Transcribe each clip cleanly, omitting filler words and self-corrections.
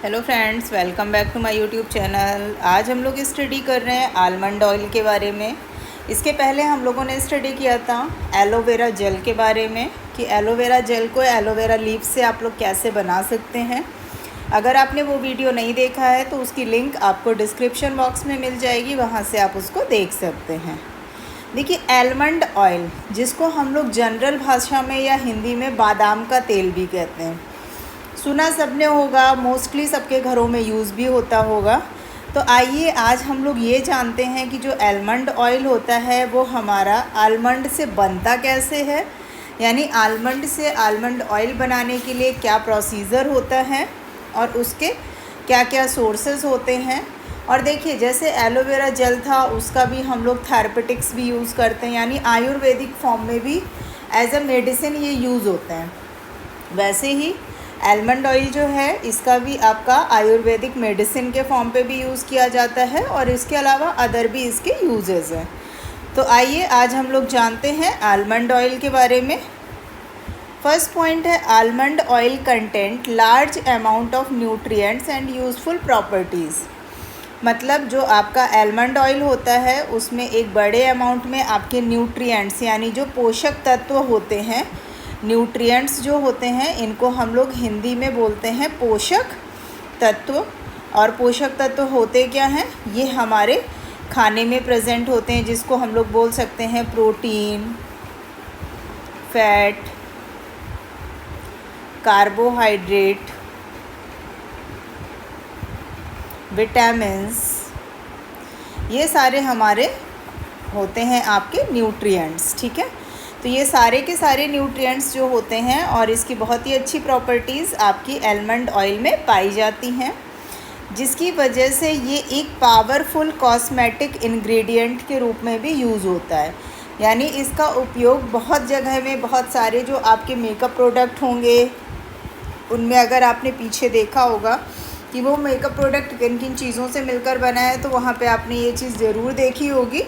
Hello friends, welcome back to my YouTube channel. आज हम लोग स्टडी कर रहे हैं आलमंड ऑयल के बारे में। इसके पहले हम लोगों ने स्टडी किया था एलोवेरा जेल के बारे में कि एलोवेरा जेल को एलोवेरा लीफ से आप लोग कैसे बना सकते हैं। अगर आपने वो वीडियो नहीं देखा है तो उसकी लिंक आपको डिस्क्रिप्शन बॉक्स में मिल जाएगी, वहाँ से आप उसको देख सकते हैं। देखिए, आलमंड ऑयल जिसको हम लोग जनरल भाषा में या हिंदी में बादाम का तेल भी कहते हैं, सुना सबने होगा, मोस्टली सबके घरों में यूज़ भी होता होगा। तो आइए आज हम लोग ये जानते हैं कि जो आलमंड ऑयल होता है वो हमारा आलमंड से बनता कैसे है, यानी आलमंड से आलमंड ऑयल बनाने के लिए क्या प्रोसीजर होता है और उसके क्या क्या सोर्सेज होते हैं। और देखिए, जैसे एलोवेरा जेल था उसका भी हम लोग थेरेपेटिक्स भी यूज़ करते हैं, यानी आयुर्वेदिक फॉर्म में भी एज अ मेडिसिन ये यूज़ होते हैं। वैसे ही आलमंड ऑयल जो है इसका भी आपका आयुर्वेदिक मेडिसिन के फॉर्म पे भी यूज़ किया जाता है और इसके अलावा अदर भी इसके यूजेस हैं। तो आइए आज हम लोग जानते हैं आलमंड ऑयल के बारे में। फर्स्ट पॉइंट है almond oil content large amount of nutrients and useful properties. मतलब जो आपका आलमंड ऑयल होता है उसमें एक बड़े अमाउंट में आपके न्यूट्रिएंट्स यानी जो पोषक तत्व होते हैं, न्यूट्रिएंट्स जो होते हैं इनको हम लोग हिंदी में बोलते हैं पोषक तत्व। और पोषक तत्व होते क्या हैं, ये हमारे खाने में प्रेजेंट होते हैं, जिसको हम लोग बोल सकते हैं प्रोटीन, फैट, कार्बोहाइड्रेट, विटामिन्स, ये सारे हमारे होते हैं आपके न्यूट्रिएंट्स। ठीक है, तो ये सारे के सारे न्यूट्रिएंट्स जो होते हैं और इसकी बहुत ही अच्छी प्रॉपर्टीज़ आपकी आलमंड ऑयल में पाई जाती हैं, जिसकी वजह से ये एक पावरफुल कॉस्मेटिक इंग्रेडिएंट के रूप में भी यूज़ होता है। यानी इसका उपयोग बहुत जगह में, बहुत सारे जो आपके मेकअप प्रोडक्ट होंगे उनमें अगर आपने पीछे देखा होगा कि वो मेकअप प्रोडक्ट किन किन चीज़ों से मिलकर बना है, तो वहाँ पे आपने ये चीज़ ज़रूर देखी होगी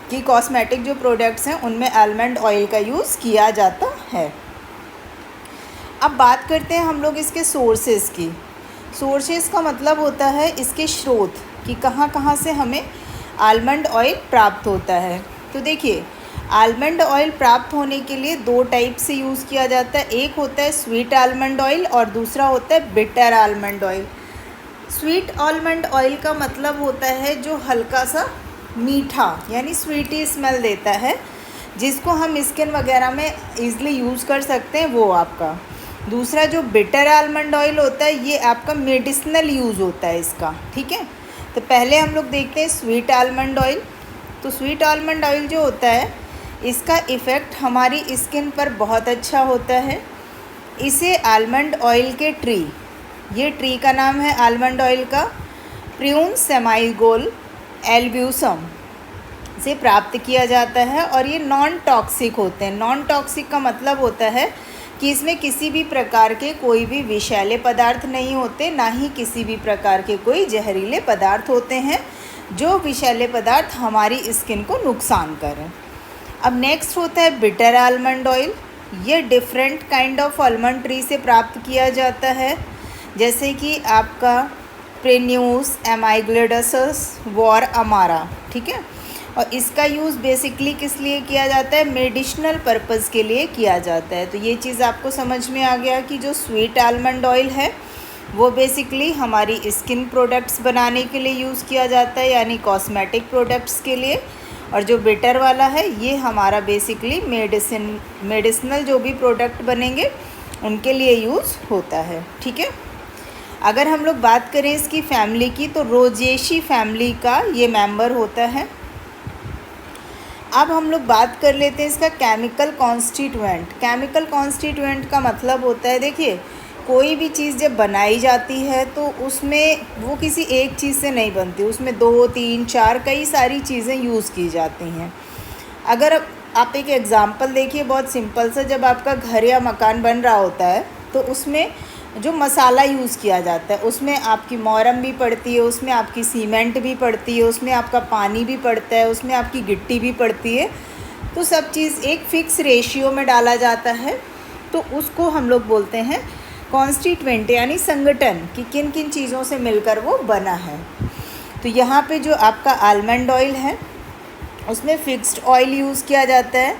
कि कॉस्मेटिक जो प्रोडक्ट्स हैं उनमें आलमंड ऑयल का यूज़ किया जाता है। अब बात करते हैं हम लोग इसके सोर्सेज़ की। सोर्सेज़ का मतलब होता है इसके स्रोत कि कहाँ कहाँ से हमें आलमंड ऑयल प्राप्त होता है। तो देखिए, आलमंड ऑयल प्राप्त होने के लिए दो टाइप से यूज़ किया जाता है। एक होता है स्वीट आलमंड ऑयल और दूसरा होता है bitter almond oil. Sweet almond oil का मतलब होता है जो हल्का सा मीठा यानी स्वीटी स्मेल देता है, जिसको हम स्किन वगैरह में ईज़िली यूज़ कर सकते हैं, वो आपका। दूसरा जो बिटर आलमंड ऑयल होता है ये आपका मेडिसिनल यूज़ होता है इसका। ठीक है, तो पहले हम लोग देखते हैं स्वीट आलमंड ऑयल। तो स्वीट आलमंड ऑयल जो होता है इसका इफ़ेक्ट हमारी स्किन पर बहुत अच्छा होता है। इसे आलमंड ऑयल के ट्री, ये ट्री का नाम है आलमंड ऑयल का, प्रियून सेमाइगोल एल्ब्यूसम से प्राप्त किया जाता है और ये नॉन टॉक्सिक होते हैं। नॉन टॉक्सिक का मतलब होता है कि इसमें किसी भी प्रकार के कोई भी विषैले पदार्थ नहीं होते, ना ही किसी भी प्रकार के कोई जहरीले पदार्थ होते हैं जो विषैले पदार्थ हमारी स्किन को नुकसान करें। अब नेक्स्ट होता है बिटर आलमंड ऑयल। ये different kind of almond tree से प्राप्त किया जाता है, जैसे कि आपका प्रेन्यूस, एमाइग्लेडसस, वॉर अमारा। ठीक है, और इसका यूज़ बेसिकली किस लिए किया जाता है, मेडिसिनल पर्पज़ के लिए किया जाता है। तो ये चीज़ आपको समझ में आ गया कि जो स्वीट आलमंड ऑयल है वो बेसिकली हमारी स्किन प्रोडक्ट्स बनाने के लिए यूज़ किया जाता है, यानी कॉस्मेटिक प्रोडक्ट्स के लिए। और जो बिटर वाला है ये हमारा बेसिकली मेडिसिनल जो भी प्रोडक्ट बनेंगे उनके लिए यूज़ होता है। ठीक है, अगर हम लोग बात करें इसकी फैमिली की तो रोजेशी फैमिली का ये मेंबर होता है। अब हम लोग बात कर लेते हैं इसका केमिकल कॉन्स्टिट्यूएंट। केमिकल कॉन्स्टिट्यूएंट का मतलब होता है, देखिए, कोई भी चीज़ जब बनाई जाती है तो उसमें वो किसी एक चीज़ से नहीं बनती, उसमें 2, 3, 4 कई सारी चीज़ें यूज़ की जाती हैं। अगर आप एक एग्ज़ाम्पल देखिए, बहुत सिंपल सा, जब आपका घर या मकान बन रहा होता है तो उसमें जो मसाला यूज़ किया जाता है उसमें आपकी मोरम भी पड़ती है, उसमें आपकी सीमेंट भी पड़ती है, उसमें आपका पानी भी पड़ता है, उसमें आपकी गिट्टी भी पड़ती है। तो सब चीज़ एक फ़िक्स रेशियो में डाला जाता है, तो उसको हम लोग बोलते हैं कॉन्स्टिट्यूएंट यानी संगठन कि किन किन चीज़ों से मिलकर वो बना है। तो यहाँ पे जो आपका आलमंड ऑयल है उसमें फिक्स्ड ऑयल यूज़ किया जाता है,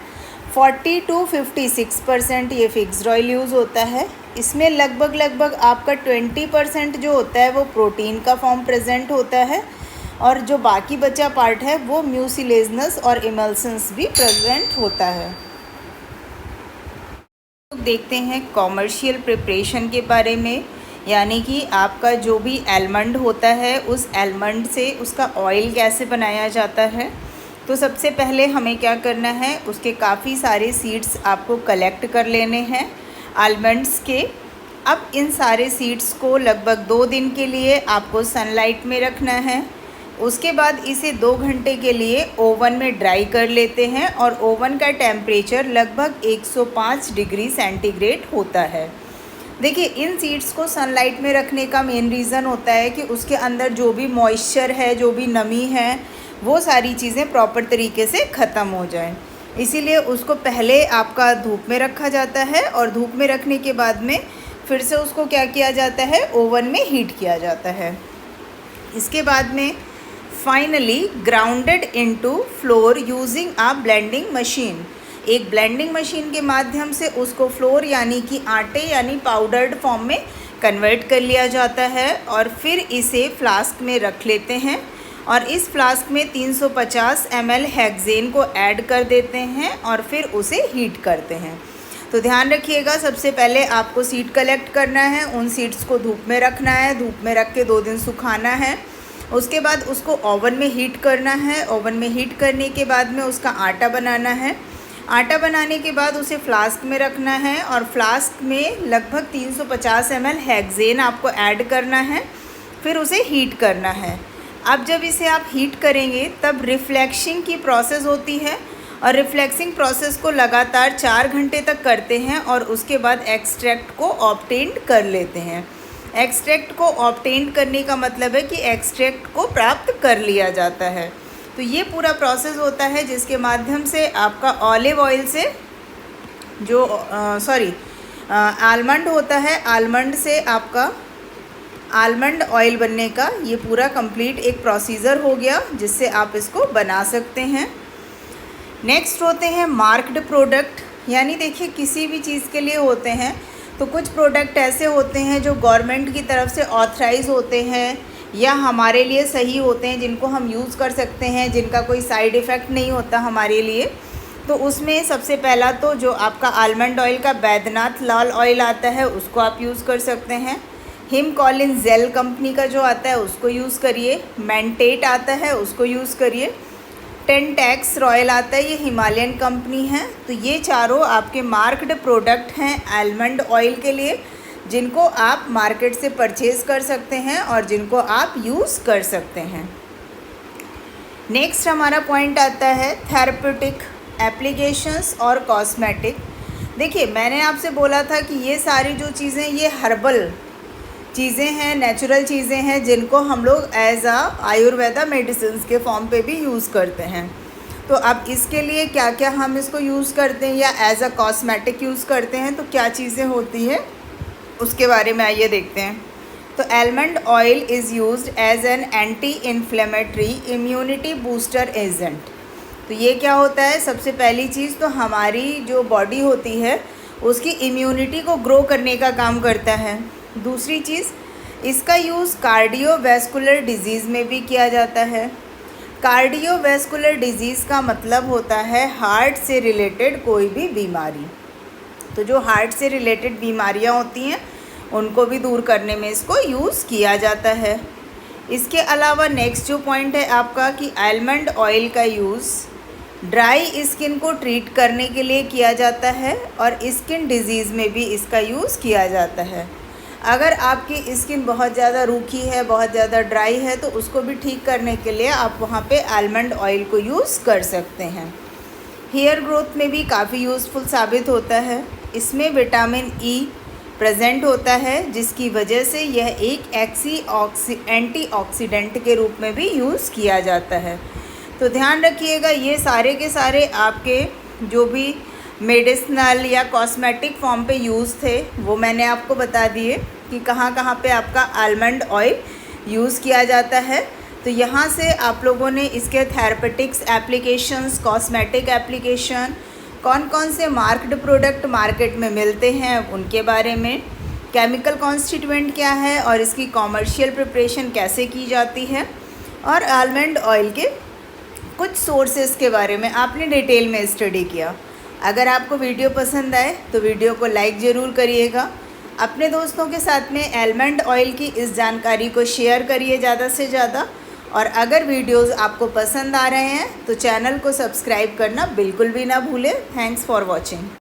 40 to 56% ये फिक्स्ड ऑयल यूज़ होता है। इसमें लगभग आपका 20% जो होता है वो प्रोटीन का फॉर्म प्रेजेंट होता है, और जो बाकी बचा पार्ट है वो म्यूसिलेजनस और इमल्सन्स भी प्रेजेंट होता है। देखते हैं कॉमर्शियल प्रिपरेशन के बारे में, यानी कि आपका जो भी आलमंड होता है उस आलमंड से उसका ऑयल कैसे बनाया जाता है। तो सबसे पहले हमें क्या करना है, उसके काफ़ी सारे सीड्स आपको कलेक्ट कर लेने हैं आलमंड्स के। अब इन सारे सीड्स को लगभग 2 दिन के लिए आपको सनलाइट में रखना है। उसके बाद इसे 2 घंटे के लिए ओवन में ड्राई कर लेते हैं, और ओवन का टेम्परेचर लगभग 105 डिग्री सेंटीग्रेड होता है। देखिए, इन सीड्स को सनलाइट में रखने का मेन रीज़न होता है कि उसके अंदर जो भी मॉइस्चर है, जो भी नमी है, वो सारी चीज़ें प्रॉपर तरीके से ख़त्म हो जाएं। इसीलिए उसको पहले आपका धूप में रखा जाता है, और धूप में रखने के बाद में फिर से उसको क्या किया जाता है, ओवन में हीट किया जाता है। इसके बाद में finally grounded into floor using a blending machine. एक ब्लेंडिंग मशीन के माध्यम से उसको फ्लोर यानी कि आटे यानी पाउडर्ड फॉर्म में कन्वर्ट कर लिया जाता है, और फिर इसे फ्लास्क में रख लेते हैं, और इस फ्लास्क में 350 ml हेक्सेन को ऐड कर देते हैं, और फिर उसे हीट करते हैं। तो ध्यान रखिएगा, सबसे पहले आपको सीड कलेक्ट करना है, उन सीड्स को धूप में रखना है, धूप में रख के 2 दिन सुखाना है। उसके बाद उसको ओवन में हीट करना है। ओवन में हीट करने के बाद में उसका आटा बनाना है। आटा बनाने के बाद उसे फ्लास्क में रखना है, और फ्लास्क में लगभग 350 ml हेक्सेन आपको ऐड करना है, फिर उसे हीट करना है। अब जब इसे आप हीट करेंगे तब रिफ्लेक्शिंग की प्रोसेस होती है, और रिफ्लेक्सिंग प्रोसेस को लगातार 4 घंटे तक करते हैं, और उसके बाद एक्सट्रैक्ट को ऑब्टेन कर लेते हैं। एक्सट्रैक्ट को ऑब्टेन करने का मतलब है कि एक्सट्रैक्ट को प्राप्त कर लिया जाता है। तो ये पूरा प्रोसेस होता है जिसके माध्यम से आपका ऑलिव ऑयल से जो आलमंड होता है, आलमंड से आपका आलमंड ऑयल बनने का ये पूरा कंप्लीट एक प्रोसीजर हो गया, जिससे आप इसको बना सकते हैं। नेक्स्ट होते हैं मार्क्ड प्रोडक्ट, यानी देखिए किसी भी चीज़ के लिए होते हैं तो कुछ प्रोडक्ट ऐसे होते हैं जो गवर्नमेंट की तरफ से ऑथराइज होते हैं या हमारे लिए सही होते हैं, जिनको हम यूज़ कर सकते हैं, जिनका कोई साइड इफ़ेक्ट नहीं होता हमारे लिए। तो उसमें सबसे पहला तो जो आपका आलमंड ऑयल का बैद्यनाथ लाल ऑयल आता है उसको आप यूज़ कर सकते हैं। हिमकॉलिन जेल कंपनी का जो आता है उसको यूज़ करिए। मेंटेट आता है उसको यूज़ करिए। टेंटैक्स रॉयल आता है, ये हिमालयन कंपनी है। तो ये चारों आपके मार्क्ड प्रोडक्ट हैं आलमंड ऑयल के लिए, जिनको आप मार्केट से परचेज़ कर सकते हैं और जिनको आप यूज़ कर सकते हैं। नेक्स्ट हमारा पॉइंट आता है थेरेप्यूटिक एप्लीकेशंस और कॉस्मेटिक। देखिए, मैंने आपसे बोला था कि ये सारी जो चीज़ें ये हर्बल चीज़ें हैं, नेचुरल चीज़ें हैं, जिनको हम लोग एज आ आयुर्वेदा मेडिसिन के फॉर्म पे भी यूज़ करते हैं। तो अब इसके लिए क्या क्या हम इसको यूज़ करते हैं या एज अ कॉस्मेटिक यूज़ करते हैं, तो क्या चीज़ें होती हैं उसके बारे में आइए देखते हैं। तो almond oil is used as an anti inflammatory immunity booster agent. तो ये क्या होता है, सबसे पहली चीज़ तो हमारी जो बॉडी होती है उसकी इम्यूनिटी को ग्रो करने का काम करता है। दूसरी चीज़, इसका यूज़ कार्डियोवैस्कुलर डिजीज़ में भी किया जाता है। कार्डियोवैस्कुलर डिजीज़ का मतलब होता है हार्ट से रिलेटेड कोई भी बीमारी। तो जो हार्ट से रिलेटेड बीमारियां होती हैं उनको भी दूर करने में इसको यूज़ किया जाता है। इसके अलावा नेक्स्ट जो पॉइंट है आपका कि आलमंड ऑयल का यूज़ ड्राई स्किन को ट्रीट करने के लिए किया जाता है और स्किन डिजीज़ में भी इसका यूज़ किया जाता है। अगर आपकी स्किन बहुत ज़्यादा रूखी है, बहुत ज़्यादा ड्राई है, तो उसको भी ठीक करने के लिए आप वहाँ पे आलमंड ऑयल को यूज़ कर सकते हैं। हेयर ग्रोथ में भी काफ़ी यूज़फुल साबित होता है। इसमें विटामिन ई प्रेजेंट होता है, जिसकी वजह से यह एक एंटीऑक्सीडेंट के रूप में भी यूज़ किया जाता है। तो ध्यान रखिएगा, ये सारे के सारे आपके जो भी मेडिसिनल या कॉस्मेटिक फॉर्म पे यूज़ थे वो मैंने आपको बता दिए कि कहाँ कहाँ पे आपका आलमंड ऑयल यूज़ किया जाता है। तो यहाँ से आप लोगों ने इसके थेरेपेटिक्स एप्लीकेशंस, कॉस्मेटिक एप्लीकेशन, कौन कौन से मार्क्ड प्रोडक्ट मार्केट में मिलते हैं उनके बारे में, केमिकल कॉन्स्टिट्यूएंट क्या है और इसकी कॉमर्शियल प्रिपरेशन कैसे की जाती है, और आलमंड ऑयल के कुछ सोर्सेज के बारे में आपने डिटेल में स्टडी किया। अगर आपको वीडियो पसंद आए तो वीडियो को लाइक ज़रूर करिएगा। अपने दोस्तों के साथ में आलमंड ऑयल की इस जानकारी को शेयर करिए ज़्यादा से ज़्यादा। और अगर वीडियोस आपको पसंद आ रहे हैं तो चैनल को सब्सक्राइब करना बिल्कुल भी ना भूलें। Thanks for watching.